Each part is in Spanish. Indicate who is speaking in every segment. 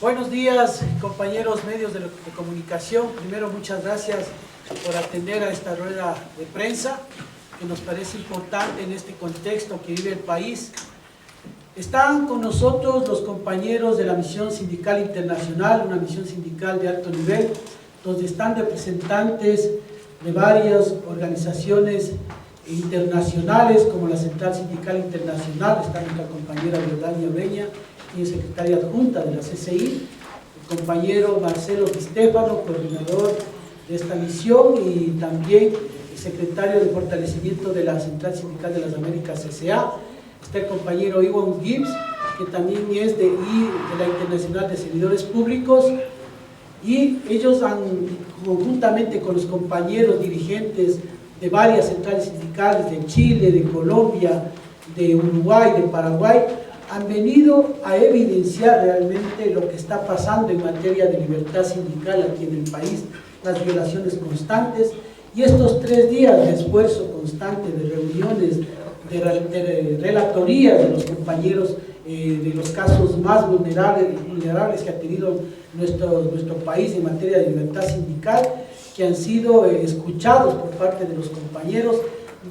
Speaker 1: Buenos días, compañeros medios de comunicación. Primero, muchas gracias por atender a esta rueda de prensa, que nos parece importante en este contexto que vive el país. Están con nosotros los compañeros de la Misión Sindical Internacional, una misión sindical de alto nivel, donde están representantes de varias organizaciones internacionales, como la Central Sindical Internacional. Está nuestra compañera Giordania Ureña, y es secretaria adjunta de la CCI, el compañero Marcelo Di Stefano, coordinador de esta misión, y también el secretario de fortalecimiento de la Central Sindical de las Américas, CCA. Está el compañero Iwan Gibbs, que también es de la Internacional de Servidores Públicos, y ellos han, conjuntamente con los compañeros dirigentes de varias centrales sindicales de Chile, de Colombia, de Uruguay, de Paraguay, han venido a evidenciar realmente lo que está pasando en materia de libertad sindical aquí en el país, las violaciones constantes, y estos 3 días de esfuerzo constante, de reuniones, de relatorías de los compañeros de los casos más vulnerables que ha tenido nuestro país en materia de libertad sindical, que han sido escuchados por parte de los compañeros,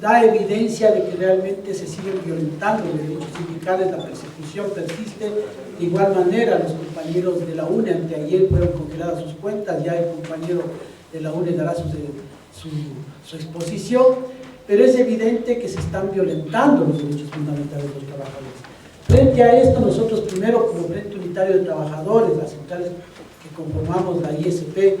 Speaker 1: da evidencia de que realmente se siguen violentando los derechos sindicales, la persecución persiste. De igual manera, los compañeros de la UNE, anteayer fueron congeladas sus cuentas, ya el compañero de la UNE dará su exposición, pero es evidente que se están violentando los derechos fundamentales de los trabajadores. Frente a esto, nosotros primero, como Frente Unitario de Trabajadores, las centrales que conformamos la ISP,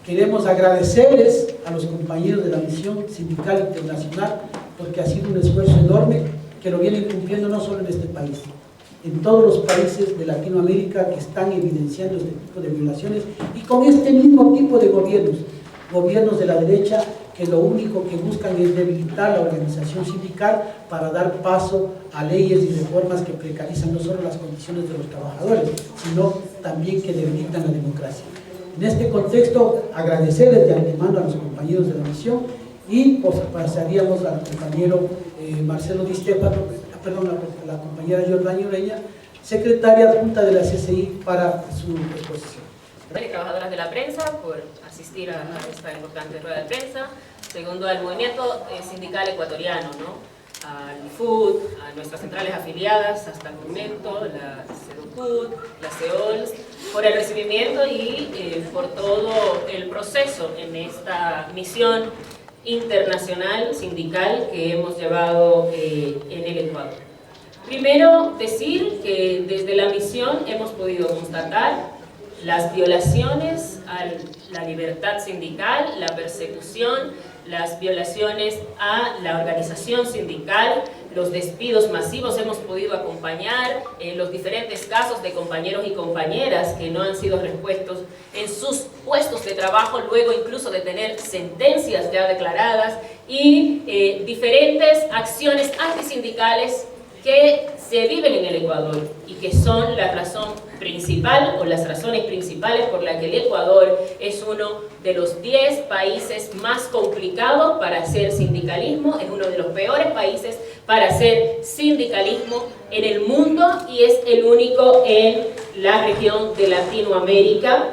Speaker 1: queremos agradecerles a los compañeros de la Misión Sindical Internacional, porque ha sido un esfuerzo enorme que lo vienen cumpliendo no solo en este país, en todos los países de Latinoamérica que están evidenciando este tipo de violaciones, y con este mismo tipo de gobiernos de la derecha, que lo único que buscan es debilitar la organización sindical para dar paso a leyes y reformas que precarizan no solo las condiciones de los trabajadores, sino también que debilitan la democracia. En este contexto, agradecerles de antemano a los compañeros de la misión, y pues pasaríamos al compañero Marcelo Di Stefano, a la compañera Giordania Ureña, secretaria adjunta de la CCI, para su exposición.
Speaker 2: Trabajadoras de la prensa por asistir a esta importante rueda de prensa. Segundo, al movimiento sindical ecuatoriano, ¿no? Al FUD, a nuestras centrales afiliadas hasta el momento, la CEDOCUT, la CEOLS, por el recibimiento y por todo el proceso en esta misión internacional sindical que hemos llevado en el Ecuador. Primero, decir que desde la misión hemos podido constatar las violaciones a la libertad sindical, la persecución, las violaciones a la organización sindical, los despidos masivos. Hemos podido acompañar los diferentes casos de compañeros y compañeras que no han sido repuestos en sus puestos de trabajo, luego incluso de tener sentencias ya declaradas, y diferentes acciones antisindicales que se viven en el Ecuador y que son la razón principal o las razones principales por las que el Ecuador es uno de los 10 países más complicados para hacer sindicalismo, es uno de los peores países para hacer sindicalismo en el mundo, y es el único en la región de Latinoamérica,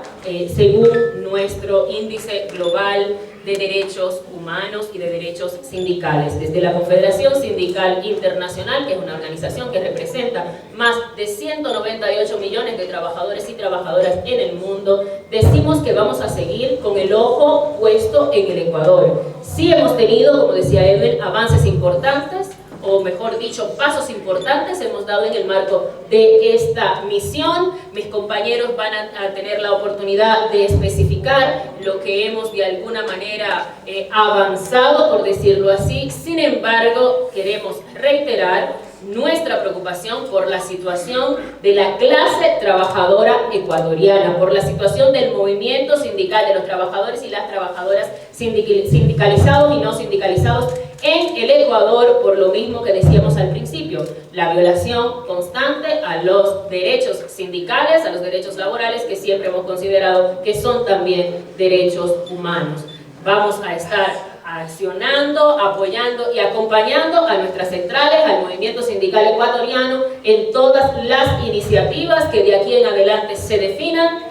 Speaker 2: según nuestro índice global de derechos humanos y de derechos sindicales. Desde la Confederación Sindical Internacional, que es una organización que representa más de 198 millones de trabajadores y trabajadoras en el mundo, decimos que vamos a seguir con el ojo puesto en el Ecuador. Sí hemos tenido, como decía Edwin, avances importantes, o mejor dicho, pasos importantes hemos dado en el marco de esta misión. Mis compañeros van a tener la oportunidad de especificar lo que hemos de alguna manera avanzado, por decirlo así. Sin embargo, queremos reiterar nuestra preocupación por la situación de la clase trabajadora ecuatoriana, por la situación del movimiento sindical, de los trabajadores y las trabajadoras sindicalizados y no sindicalizados en el Ecuador, por lo mismo que decíamos al principio, la violación constante a los derechos sindicales, a los derechos laborales, que siempre hemos considerado que son también derechos humanos. Vamos a estar accionando, apoyando y acompañando a nuestras centrales, al movimiento sindical ecuatoriano, en todas las iniciativas que de aquí en adelante se definan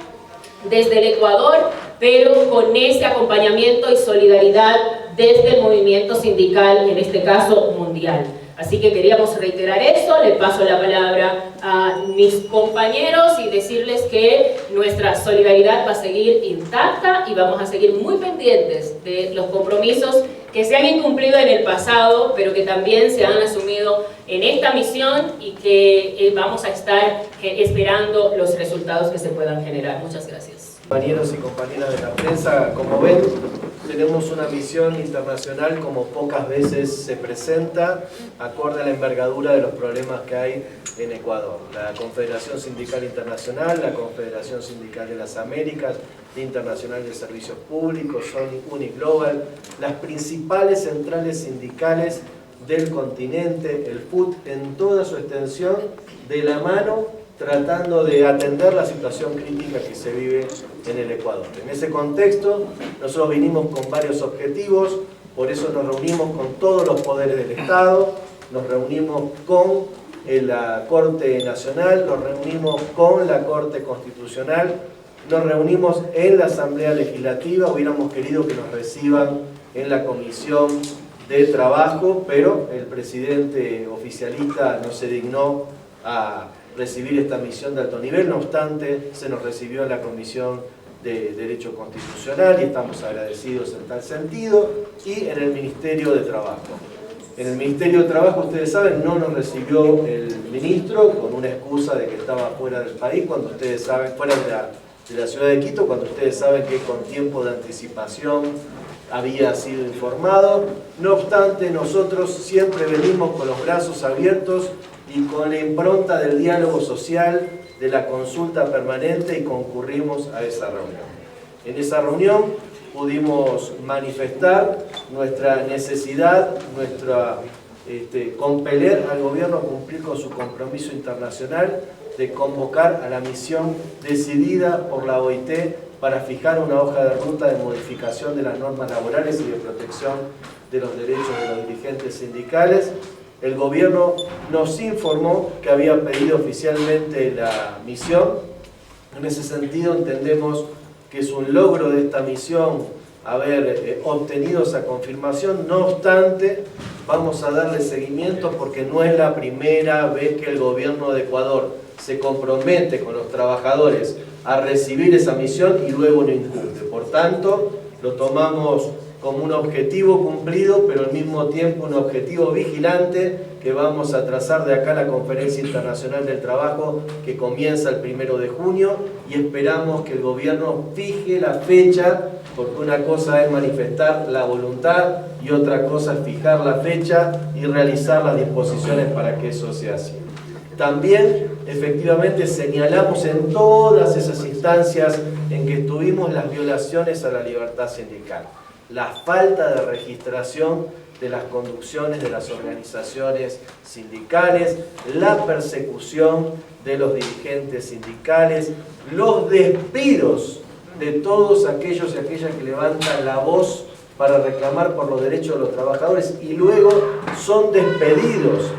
Speaker 2: desde el Ecuador, pero con ese acompañamiento y solidaridad desde el movimiento sindical, en este caso mundial. Así que queríamos reiterar eso. Le paso la palabra a mis compañeros y decirles que nuestra solidaridad va a seguir intacta y vamos a seguir muy pendientes de los compromisos que se han incumplido en el pasado, pero que también se han asumido en esta misión y que vamos a estar esperando los resultados que se puedan generar. Muchas gracias.
Speaker 3: Compañeros y compañeras de la prensa, como ven, tenemos una misión internacional como pocas veces se presenta, acorde a la envergadura de los problemas que hay en Ecuador. La Confederación Sindical Internacional, la Confederación Sindical de las Américas, la Internacional de Servicios Públicos, Uniglobal, las principales centrales sindicales del continente, el FUT en toda su extensión, de la mano, tratando de atender la situación crítica que se vive en el Ecuador. En ese contexto, nosotros vinimos con varios objetivos, por eso nos reunimos con todos los poderes del Estado, nos reunimos con la Corte Nacional, nos reunimos con la Corte Constitucional, nos reunimos en la Asamblea Legislativa, hubiéramos querido que nos reciban en la Comisión de Trabajo, pero el presidente oficialista no se dignó a recibir esta misión de alto nivel. No obstante, se nos recibió en la Comisión de Derecho Constitucional y estamos agradecidos en tal sentido, y en el Ministerio de Trabajo. En el Ministerio de Trabajo, ustedes saben, no nos recibió el ministro con una excusa de que estaba fuera del país, cuando ustedes saben, fuera de la ciudad de Quito, cuando ustedes saben que con tiempo de anticipación había sido informado. No obstante, nosotros siempre venimos con los brazos abiertos y con la impronta del diálogo social, de la consulta permanente, y concurrimos a esa reunión. En esa reunión pudimos manifestar nuestra necesidad, compeler al gobierno a cumplir con su compromiso internacional de convocar a la misión decidida por la OIT para fijar una hoja de ruta de modificación de las normas laborales y de protección de los derechos de los dirigentes sindicales. El gobierno nos informó que había pedido oficialmente la misión. En ese sentido entendemos que es un logro de esta misión haber obtenido esa confirmación. No obstante, vamos a darle seguimiento porque no es la primera vez que el gobierno de Ecuador se compromete con los trabajadores a recibir esa misión y luego no incumple. Por tanto, lo tomamos como un objetivo cumplido, pero al mismo tiempo un objetivo vigilante que vamos a trazar de acá a la Conferencia Internacional del Trabajo, que comienza el 1 de junio, y esperamos que el gobierno fije la fecha, porque una cosa es manifestar la voluntad y otra cosa es fijar la fecha y realizar las disposiciones para que eso sea así. También, efectivamente, señalamos en todas esas instancias en que tuvimos las violaciones a la libertad sindical, la falta de registración de las conducciones de las organizaciones sindicales, la persecución de los dirigentes sindicales, los despidos de todos aquellos y aquellas que levantan la voz para reclamar por los derechos de los trabajadores y luego son despedidos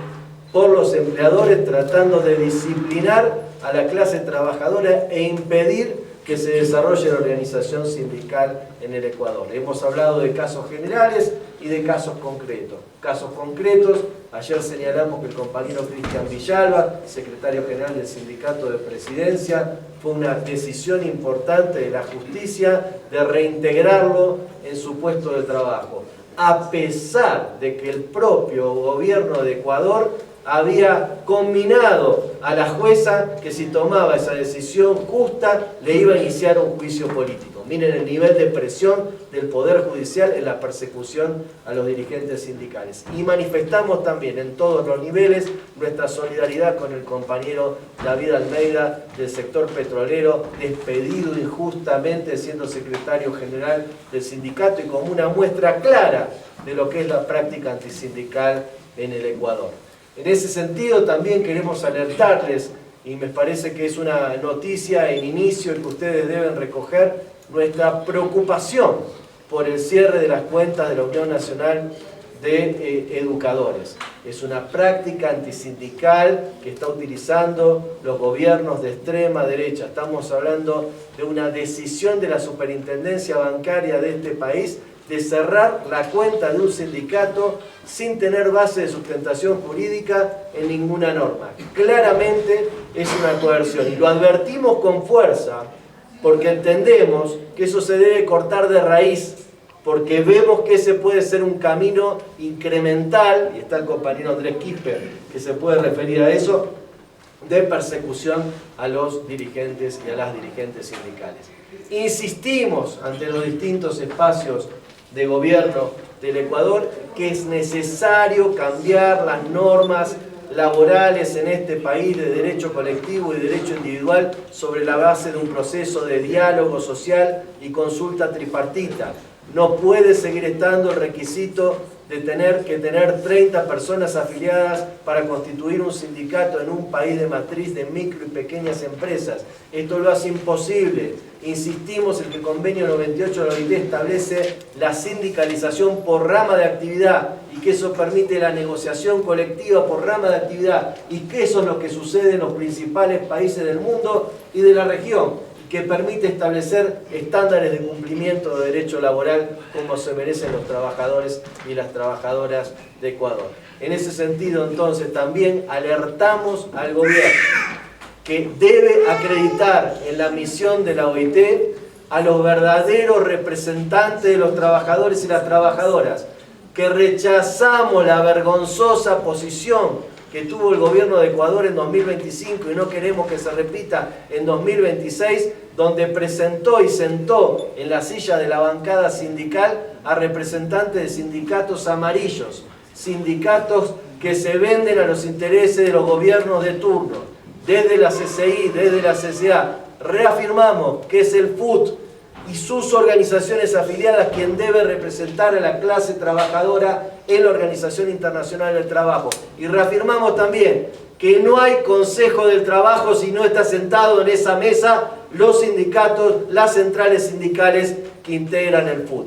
Speaker 3: por los empleadores tratando de disciplinar a la clase trabajadora e impedir que se desarrolle la organización sindical en el Ecuador. Hemos hablado de casos generales y de casos concretos. Casos concretos, ayer señalamos que el compañero Cristian Villalba, secretario general del Sindicato de Presidencia, fue una decisión importante de la justicia de reintegrarlo en su puesto de trabajo, a pesar de que el propio gobierno de Ecuador había conminado a la jueza que si tomaba esa decisión justa le iba a iniciar un juicio político. Miren el nivel de presión del Poder Judicial en la persecución a los dirigentes sindicales. Y manifestamos también en todos los niveles nuestra solidaridad con el compañero David Almeida del sector petrolero, despedido injustamente siendo secretario general del sindicato, y como una muestra clara de lo que es la práctica antisindical en el Ecuador. En ese sentido también queremos alertarles, y me parece que es una noticia en inicio que ustedes deben recoger, nuestra preocupación por el cierre de las cuentas de la Unión Nacional de Educadores. Es una práctica antisindical que está utilizando los gobiernos de extrema derecha. Estamos hablando de una decisión de la superintendencia bancaria de este país de cerrar la cuenta de un sindicato sin tener base de sustentación jurídica en ninguna norma. Claramente es una coerción y lo advertimos con fuerza porque entendemos que eso se debe cortar de raíz, porque vemos que ese puede ser un camino incremental, y está el compañero Andrés Quispe que se puede referir a eso, de persecución a los dirigentes y a las dirigentes sindicales. Insistimos ante los distintos espacios de gobierno del Ecuador que es necesario cambiar las normas laborales en este país de derecho colectivo y derecho individual sobre la base de un proceso de diálogo social y consulta tripartita. No puede seguir estando el requisito de tener que tener 30 personas afiliadas para constituir un sindicato en un país de matriz de micro y pequeñas empresas. Esto lo hace imposible. Insistimos en que el convenio 98 de la OIT establece la sindicalización por rama de actividad y que eso permite la negociación colectiva por rama de actividad y que eso es lo que sucede en los principales países del mundo y de la región, que permite establecer estándares de cumplimiento de derecho laboral como se merecen los trabajadores y las trabajadoras de Ecuador. En ese sentido, entonces, también alertamos al gobierno que debe acreditar en la misión de la OIT a los verdaderos representantes de los trabajadores y las trabajadoras, que rechazamos la vergonzosa posición que tuvo el gobierno de Ecuador en 2025 y no queremos que se repita en 2026, donde presentó y sentó en la silla de la bancada sindical a representantes de sindicatos amarillos, sindicatos que se venden a los intereses de los gobiernos de turno. Desde la CCI, desde la CCA, reafirmamos que es el FUT y sus organizaciones afiliadas quien debe representar a la clase trabajadora en la Organización Internacional del Trabajo. Y reafirmamos también que no hay Consejo del Trabajo si no está sentado en esa mesa los sindicatos, las centrales sindicales que integran el FUT.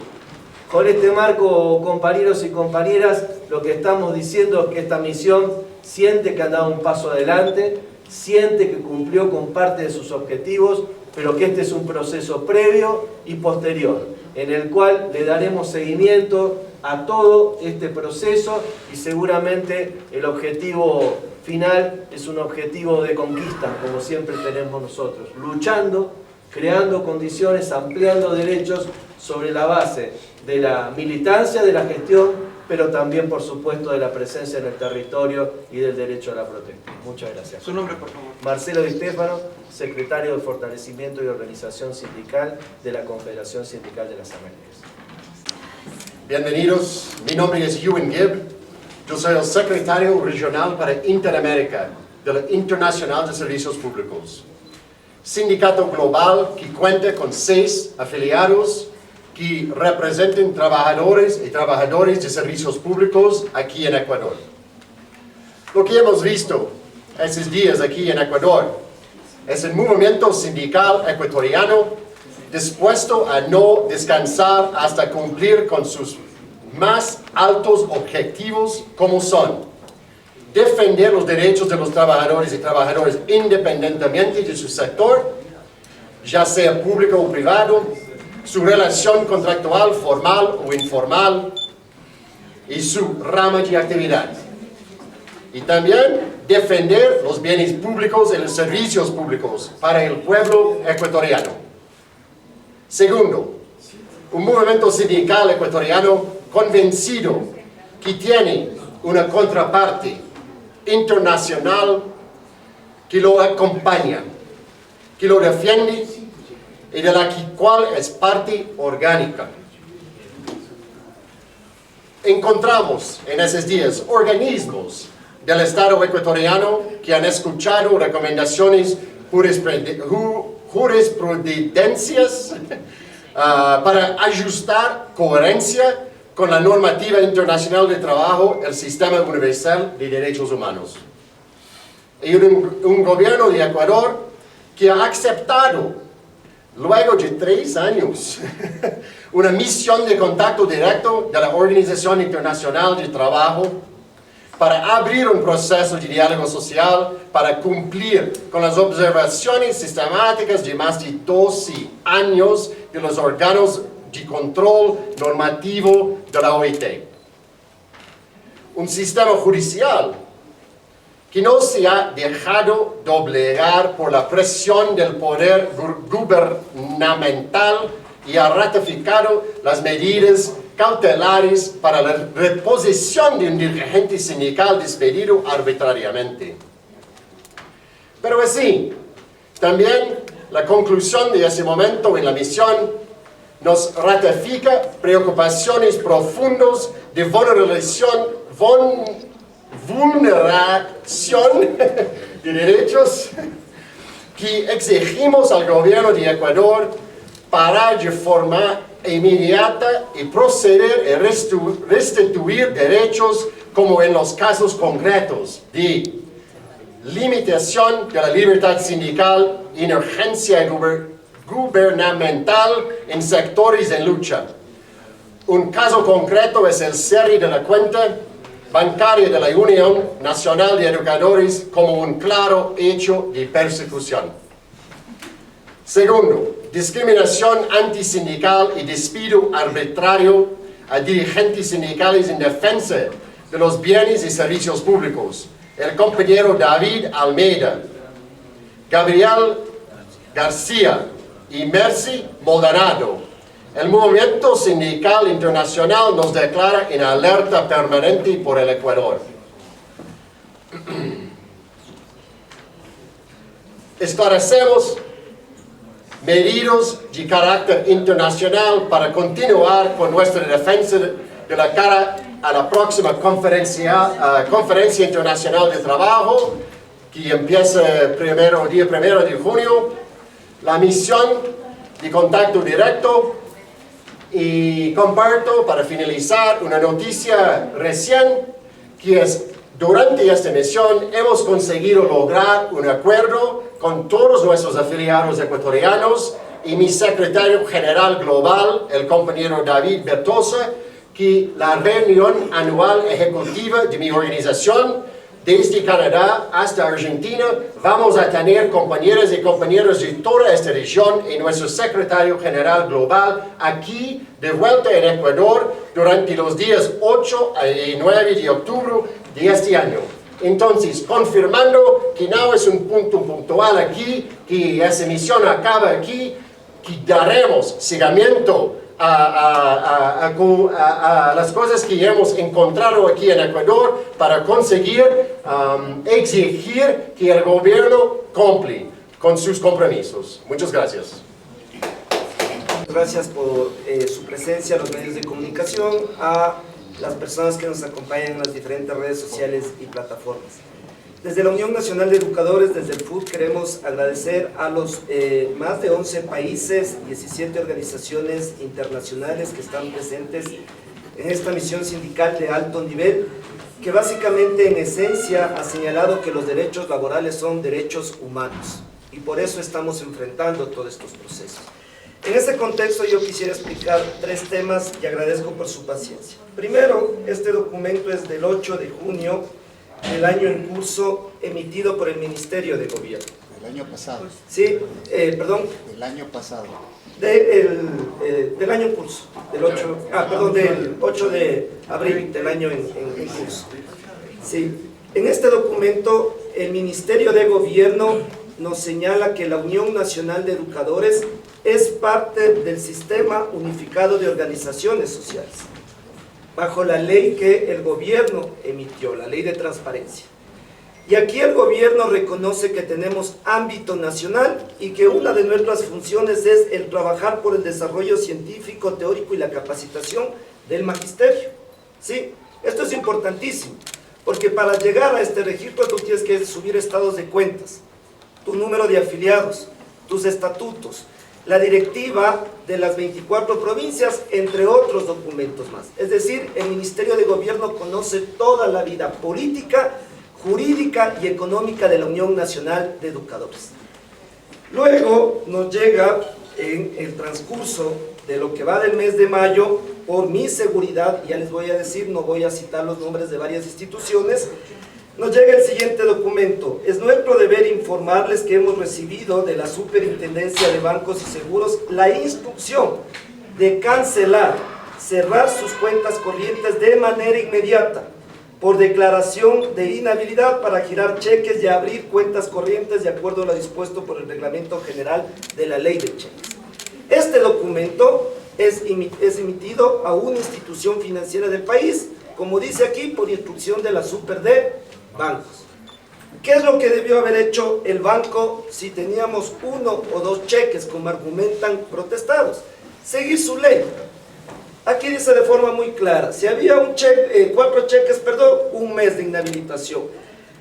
Speaker 3: Con este marco, compañeros y compañeras, lo que estamos diciendo es que esta misión siente que ha dado un paso adelante, siente que cumplió con parte de sus objetivos, pero que este es un proceso previo y posterior, en el cual le daremos seguimiento a todo este proceso y seguramente el objetivo final es un objetivo de conquista, como siempre tenemos nosotros, luchando, creando condiciones, ampliando derechos sobre la base de la militancia, de la gestión, pero también, por supuesto, de la presencia en el territorio y del derecho a la protesta. Muchas gracias.
Speaker 4: Su nombre, por favor.
Speaker 3: Marcelo Di Stefano, secretario de Fortalecimiento y Organización Sindical de la Confederación Sindical de las Américas.
Speaker 5: Bienvenidos, mi nombre es Ewan Gibb, yo soy el secretario regional para Interamérica de la Internacional de Servicios Públicos. Sindicato global que cuenta con 6 afiliados que representan trabajadores y trabajadoras de servicios públicos aquí en Ecuador. Lo que hemos visto estos días aquí en Ecuador es el movimiento sindical ecuatoriano dispuesto a no descansar hasta cumplir con sus más altos objetivos, como son defender los derechos de los trabajadores y trabajadoras independientemente de su sector, ya sea público o privado, su relación contractual formal o informal y su rama de actividad. Y también defender los bienes públicos y los servicios públicos para el pueblo ecuatoriano. Segundo, un movimiento sindical ecuatoriano convencido que tiene una contraparte internacional que lo acompaña, que lo defiende y de la cual es parte orgánica. Encontramos en esos días organismos del Estado ecuatoriano que han escuchado recomendaciones jurisprudencias para ajustar coherencia con la normativa internacional de trabajo, el Sistema Universal de Derechos Humanos. Y un gobierno de Ecuador que ha aceptado luego de 3 años, una misión de contacto directo de la Organización Internacional de Trabajo para abrir un proceso de diálogo social para cumplir con las observaciones sistemáticas de más de 12 años de los órganos de control normativo de la OIT. Un sistema judicial que no se ha dejado doblegar por la presión del poder gubernamental y ha ratificado las medidas cautelares para la reposición de un dirigente sindical despedido arbitrariamente. Pero así, también la conclusión de ese momento en la misión nos ratifica preocupaciones profundas de vulneración de derechos que exigimos al gobierno de Ecuador para de forma inmediata y proceder a restituir derechos como en los casos concretos de limitación de la libertad sindical y emergencia gubernamental en sectores en lucha. Un caso concreto es el cierre de la cuenta bancaria de la Unión Nacional de Educadores como un claro hecho de persecución. Segundo, discriminación antisindical y despido arbitrario a dirigentes sindicales en defensa de los bienes y servicios públicos. El compañero David Almeida, Gabriel García y Mercy Maldonado. El movimiento sindical internacional nos declara en alerta permanente por el Ecuador. Establecemos medidas de carácter internacional para continuar con nuestra defensa de la cara a la próxima Conferencia Internacional de Trabajo, que empieza día 1 de junio. La misión de contacto directo. Y comparto, para finalizar, una noticia recién, que es, durante esta misión hemos conseguido lograr un acuerdo con todos nuestros afiliados ecuatorianos y mi secretario general global, el compañero David Bertosa, que la reunión anual ejecutiva de mi organización, desde Canadá hasta Argentina, vamos a tener compañeras y compañeros de toda esta región y nuestro secretario general global aquí de vuelta en Ecuador durante los días 8 y 9 de octubre de este año. Entonces, confirmando que no es un punto puntual aquí, que esa misión acaba aquí, que daremos seguimiento a las cosas que hemos encontrado aquí en Ecuador para conseguir exigir que el gobierno cumple con sus compromisos. Muchas gracias.
Speaker 4: Gracias por su presencia a los medios de comunicación, a las personas que nos acompañan en las diferentes redes sociales y plataformas. Desde la Unión Nacional de Educadores, desde el FUT, queremos agradecer a los más de 11 países, 17 organizaciones internacionales que están presentes en esta misión sindical de alto nivel, que básicamente en esencia ha señalado que los derechos laborales son derechos humanos y por eso estamos enfrentando todos estos procesos. En este contexto yo quisiera explicar 3 temas y agradezco por su paciencia. Primero, este documento es del 8 de junio del año en curso, emitido por el Ministerio de Gobierno.
Speaker 6: Del año pasado.
Speaker 4: Sí, perdón.
Speaker 6: Del año pasado.
Speaker 4: Del año en curso, del 8 de abril del año en curso. Sí, en este documento el Ministerio de Gobierno nos señala que la Unión Nacional de Educadores es parte del Sistema Unificado de Organizaciones Sociales, bajo la ley que el gobierno emitió, la ley de transparencia. Y aquí el gobierno reconoce que tenemos ámbito nacional y que una de nuestras funciones es el trabajar por el desarrollo científico, teórico y la capacitación del magisterio. ¿Sí? Esto es importantísimo, porque para llegar a este registro tú tienes que subir estados de cuentas, tu número de afiliados, tus estatutos, la directiva de las 24 provincias, entre otros documentos más. Es decir, el Ministerio de Gobierno conoce toda la vida política, jurídica y económica de la Unión Nacional de Educadores. Luego nos llega en el transcurso de lo que va del mes de mayo, por mi seguridad, ya les voy a decir, no voy a citar los nombres de varias instituciones, nos llega el siguiente documento. Es nuestro deber informarles que hemos recibido de la Superintendencia de Bancos y Seguros la instrucción de cancelar, cerrar sus cuentas corrientes de manera inmediata, por declaración de inhabilidad para girar cheques y abrir cuentas corrientes de acuerdo a lo dispuesto por el Reglamento General de la Ley de Cheques. Este documento es emitido a una institución financiera del país, como dice aquí, por instrucción de la Super de Bancos. ¿Qué es lo que debió haber hecho el banco si teníamos 1 o 2 cheques, como argumentan protestados? Seguir su ley. Aquí dice de forma muy clara, si había 4 cheques, un mes de inhabilitación.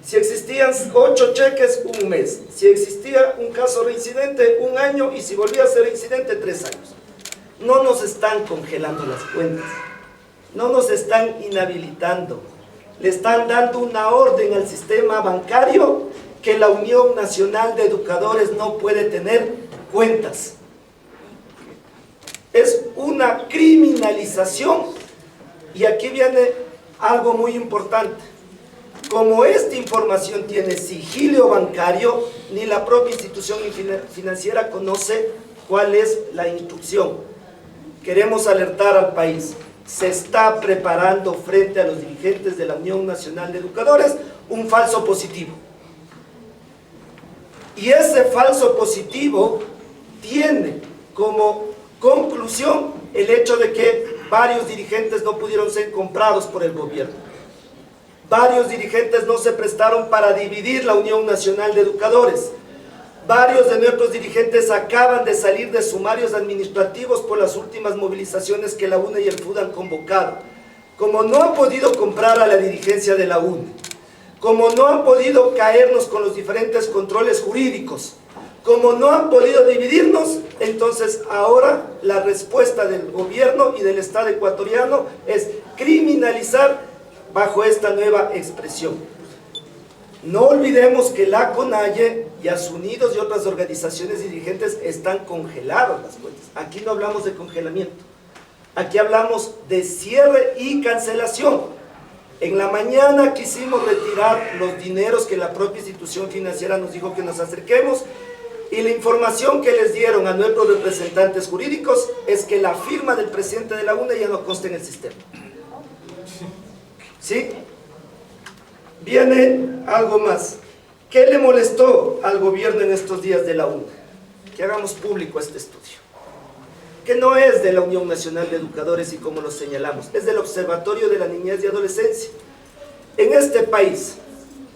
Speaker 4: Si existían 8 cheques, un mes. Si existía un caso reincidente, 1 año, y si volvía a ser reincidente, 3 años. No nos están congelando las cuentas, no nos están inhabilitando, le están dando una orden al sistema bancario que la Unión Nacional de Educadores no puede tener cuentas. Es una criminalización, y aquí viene algo muy importante. Como esta información tiene sigilio bancario, ni la propia institución financiera conoce cuál es la instrucción. Queremos alertar al país, se está preparando frente a los dirigentes de la Unión Nacional de Educadores un falso positivo. Y ese falso positivo tiene como conclusión el hecho de que varios dirigentes no pudieron ser comprados por el gobierno. Varios dirigentes no se prestaron para dividir la Unión Nacional de Educadores. Varios de nuestros dirigentes acaban de salir de sumarios administrativos por las últimas movilizaciones que la UNE y el FUD han convocado. Como no han podido comprar a la dirigencia de la UNE, como no han podido caernos con los diferentes controles jurídicos, como no han podido dividirnos, entonces ahora la respuesta del gobierno y del Estado ecuatoriano es criminalizar bajo esta nueva expresión. No olvidemos que la CONAIE y Asunidos y otras organizaciones dirigentes están congeladas las cuentas. Aquí no hablamos de congelamiento, aquí hablamos de cierre y cancelación. En la mañana quisimos retirar los dineros que la propia institución financiera nos dijo que nos acerquemos, y la información que les dieron a nuestros representantes jurídicos es que la firma del presidente de la UNE ya no consta en el sistema. ¿Sí? Viene algo más. ¿Qué le molestó al gobierno en estos días de la UNE? Que hagamos público este estudio, que no es de la Unión Nacional de Educadores y como lo señalamos, es del Observatorio de la Niñez y Adolescencia. En este país,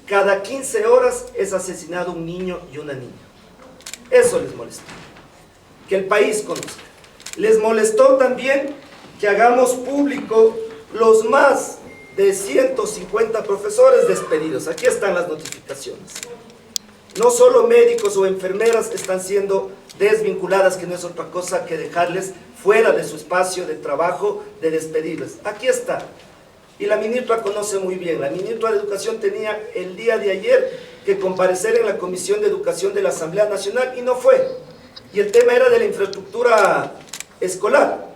Speaker 4: cada 15 horas es asesinado un niño y una niña. Eso les molestó, que el país conozca. Les molestó también que hagamos público los más de 150 profesores despedidos. Aquí están las notificaciones. No solo médicos o enfermeras están siendo desvinculadas, que no es otra cosa que dejarles fuera de su espacio de trabajo, de despedirles. Aquí está. Y la ministra conoce muy bien. La ministra de Educación tenía el día de ayer que comparecer en la Comisión de Educación de la Asamblea Nacional y no fue. Y el tema era de la infraestructura escolar.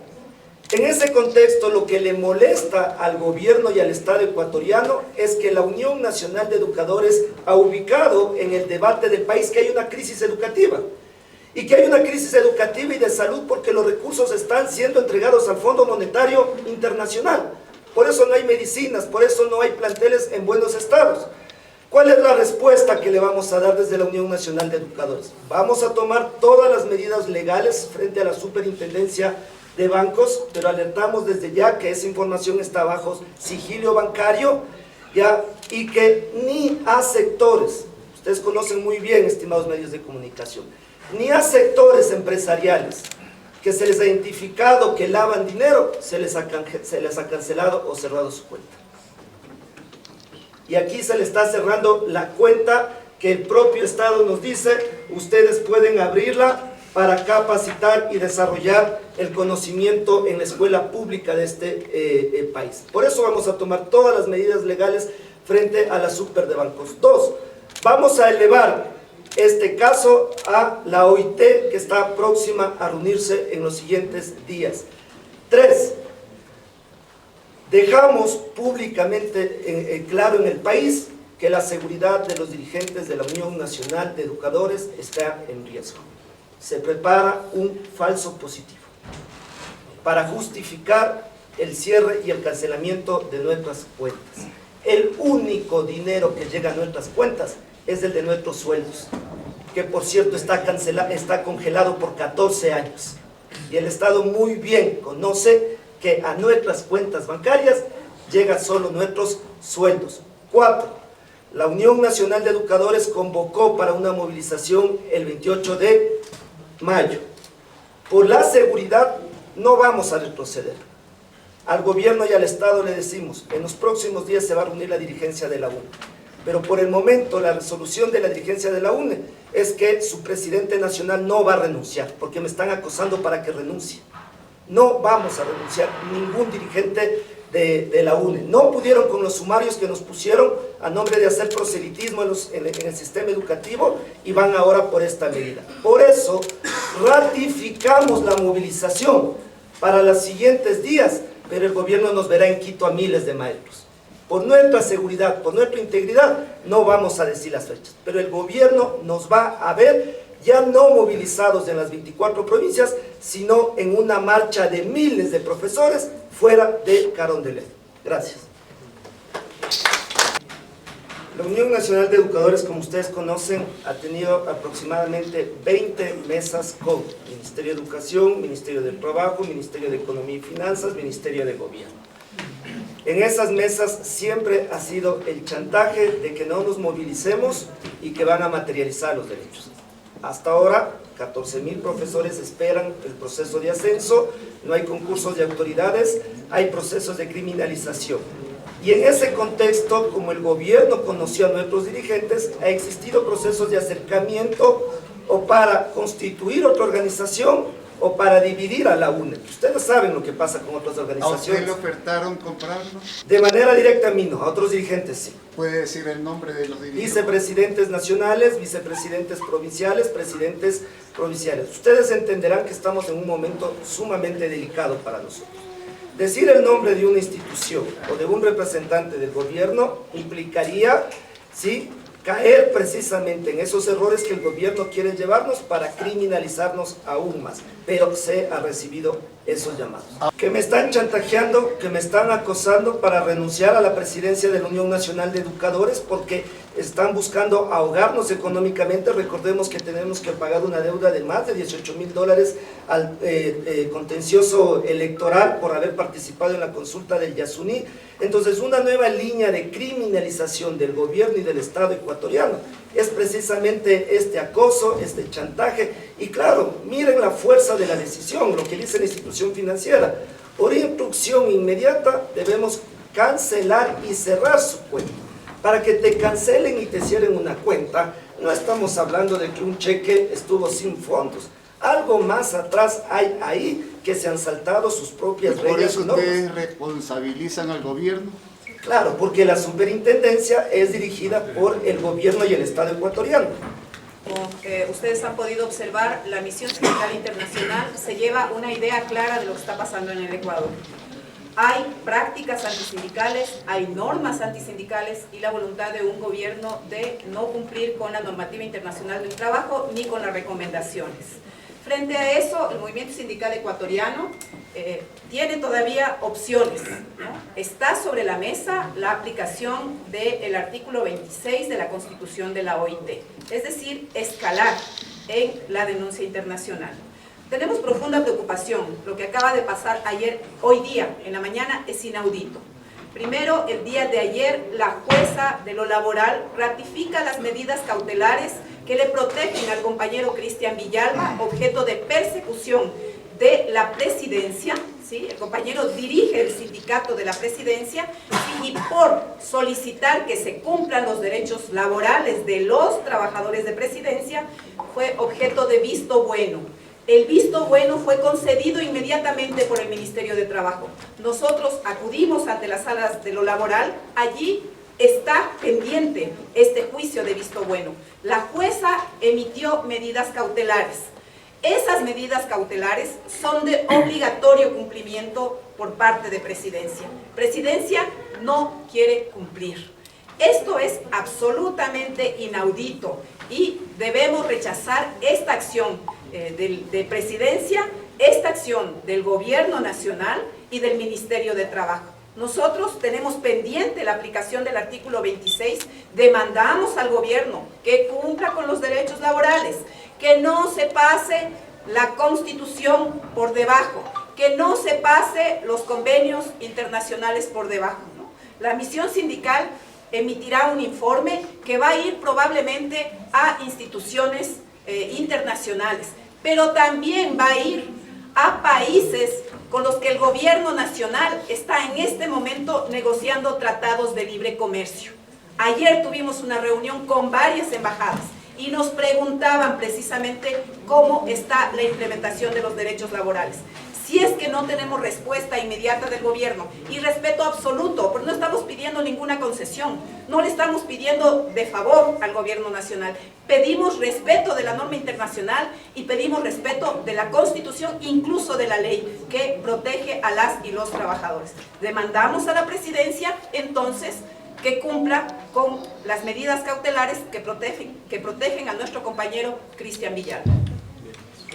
Speaker 4: En ese contexto, lo que le molesta al gobierno y al Estado ecuatoriano es que la Unión Nacional de Educadores ha ubicado en el debate del país que hay una crisis educativa. Y que hay una crisis educativa y de salud porque los recursos están siendo entregados al Fondo Monetario Internacional. Por eso no hay medicinas, por eso no hay planteles en buenos estados. ¿Cuál es la respuesta que le vamos a dar desde la Unión Nacional de Educadores? Vamos a tomar todas las medidas legales frente a la Superintendencia de Bancos, pero alertamos desde ya que esa información está bajo sigilio bancario, ¿ya? Y que ni a sectores, ustedes conocen muy bien, estimados medios de comunicación, ni a sectores empresariales que se les ha identificado que lavan dinero, se les ha cancelado o cerrado su cuenta. Y aquí se le está cerrando la cuenta que el propio Estado nos dice, ustedes pueden abrirla para capacitar y desarrollar el conocimiento en la escuela pública de este país. Por eso vamos a tomar todas las medidas legales frente a la Super de Bancos. 2, vamos a elevar este caso a la OIT, que está próxima a reunirse en los siguientes días. 3. Dejamos públicamente claro en el país que la seguridad de los dirigentes de la Unión Nacional de Educadores está en riesgo. Se prepara un falso positivo para justificar el cierre y el cancelamiento de nuestras cuentas. El único dinero que llega a nuestras cuentas es el de nuestros sueldos, que por cierto está congelado por 14 años. Y el Estado muy bien conoce que a nuestras cuentas bancarias llegan solo nuestros sueldos. 4. La Unión Nacional de Educadores convocó para una movilización el 28 de mayo. Por la seguridad no vamos a retroceder. Al gobierno y al Estado le decimos, en los próximos días se va a reunir la dirigencia de la UNE. Pero por el momento la resolución de la dirigencia de la UNE es que su presidente nacional no va a renunciar, porque me están acosando para que renuncie. No vamos a renunciar ningún dirigente de la UNE. No pudieron con los sumarios que nos pusieron a nombre de hacer proselitismo en el sistema educativo y van ahora por esta medida. Por eso ratificamos la movilización para los siguientes días, pero el gobierno nos verá en Quito a miles de maestros. Por nuestra seguridad, por nuestra integridad, no vamos a decir las fechas, pero el gobierno nos va a ver ya no movilizados en las 24 provincias, sino en una marcha de miles de profesores fuera de Carondelet. Gracias. La Unión Nacional de Educadores, como ustedes conocen, ha tenido aproximadamente 20 mesas con Ministerio de Educación, Ministerio del Trabajo, Ministerio de Economía y Finanzas, Ministerio de Gobierno. En esas mesas siempre ha sido el chantaje de que no nos movilicemos y que van a materializar los derechos. Hasta ahora, 14.000 profesores esperan el proceso de ascenso, no hay concursos de autoridades, hay procesos de criminalización. Y en ese contexto, como el gobierno conoció a nuestros dirigentes, ha existido procesos de acercamiento o para constituir otra organización o para dividir a la UNE. Ustedes saben lo que pasa con otras
Speaker 6: ¿A
Speaker 4: organizaciones.
Speaker 6: usted le ofertaron comprarlo?
Speaker 4: De manera directa a mí no, a otros dirigentes sí.
Speaker 6: ¿Puede decir el nombre de los dirigentes?
Speaker 4: Vicepresidentes nacionales, vicepresidentes provinciales, presidentes provinciales. Ustedes entenderán que estamos en un momento sumamente delicado para nosotros. Decir el nombre de una institución o de un representante del gobierno implicaría, ¿sí?, caer precisamente en esos errores que el gobierno quiere llevarnos para criminalizarnos aún más. Pero se ha recibido esos llamados. Que me están chantajeando, que me están acosando para renunciar a la presidencia de la Unión Nacional de Educadores porque están buscando ahogarnos económicamente. Recordemos que tenemos que pagar una deuda de más de $18.000 al contencioso electoral por haber participado en la consulta del Yasuní. Entonces, una nueva línea de criminalización del gobierno y del Estado ecuatoriano es precisamente este acoso, este chantaje. Y claro, miren la fuerza de la decisión, lo que dice la institución financiera. Por instrucción inmediata debemos cancelar y cerrar su cuenta. Para que te cancelen y te cierren una cuenta, no estamos hablando de que un cheque estuvo sin fondos. Algo más atrás hay ahí que se han saltado sus propias reglas.
Speaker 6: ¿Por eso ustedes responsabilizan al gobierno?
Speaker 4: Claro, porque la superintendencia es dirigida por el gobierno y el Estado ecuatoriano.
Speaker 7: Como ustedes han podido observar, la misión sindical internacional se lleva una idea clara de lo que está pasando en el Ecuador. Hay prácticas antisindicales, hay normas antisindicales y la voluntad de un gobierno de no cumplir con la normativa internacional del trabajo ni con las recomendaciones. Frente a eso, el movimiento sindical ecuatoriano tiene todavía opciones, ¿no? Está sobre la mesa la aplicación del artículo 26 de la Constitución de la OIT, es decir, escalar en la denuncia internacional. Tenemos profunda preocupación. Lo que acaba de pasar hoy día, en la mañana, es inaudito. Primero, el día de ayer, la jueza de lo laboral ratifica las medidas cautelares que le protegen al compañero Cristian Villalba, objeto de persecución de la presidencia, ¿sí? El compañero dirige el sindicato de la presidencia, ¿sí? Y por solicitar que se cumplan los derechos laborales de los trabajadores de presidencia, fue objeto de visto bueno. El visto bueno fue concedido inmediatamente por el Ministerio de Trabajo. Nosotros acudimos ante las salas de lo laboral, allí está pendiente este juicio de visto bueno. La jueza emitió medidas cautelares. Esas medidas cautelares son de obligatorio cumplimiento por parte de Presidencia. Presidencia no quiere cumplir. Esto es absolutamente inaudito y debemos rechazar esta acción de Presidencia, esta acción del Gobierno Nacional y del Ministerio de Trabajo. Nosotros tenemos pendiente la aplicación del artículo 26, demandamos al gobierno que cumpla con los derechos laborales, que no se pase la Constitución por debajo, que no se pase los convenios internacionales por debajo, ¿no? La misión sindical emitirá un informe que va a ir probablemente a instituciones internacionales, pero también va a ir a países con los que el gobierno nacional está en este momento negociando tratados de libre comercio. Ayer tuvimos una reunión con varias embajadas y nos preguntaban precisamente cómo está la implementación de los derechos laborales. Si es que no tenemos respuesta inmediata del gobierno, y respeto absoluto, porque no estamos pidiendo ninguna concesión, no le estamos pidiendo de favor al gobierno nacional, pedimos respeto de la norma internacional y pedimos respeto de la Constitución, incluso de la ley que protege a las y los trabajadores. Demandamos a la Presidencia, entonces, que cumpla con las medidas cautelares que protegen a nuestro compañero Cristian Villalba.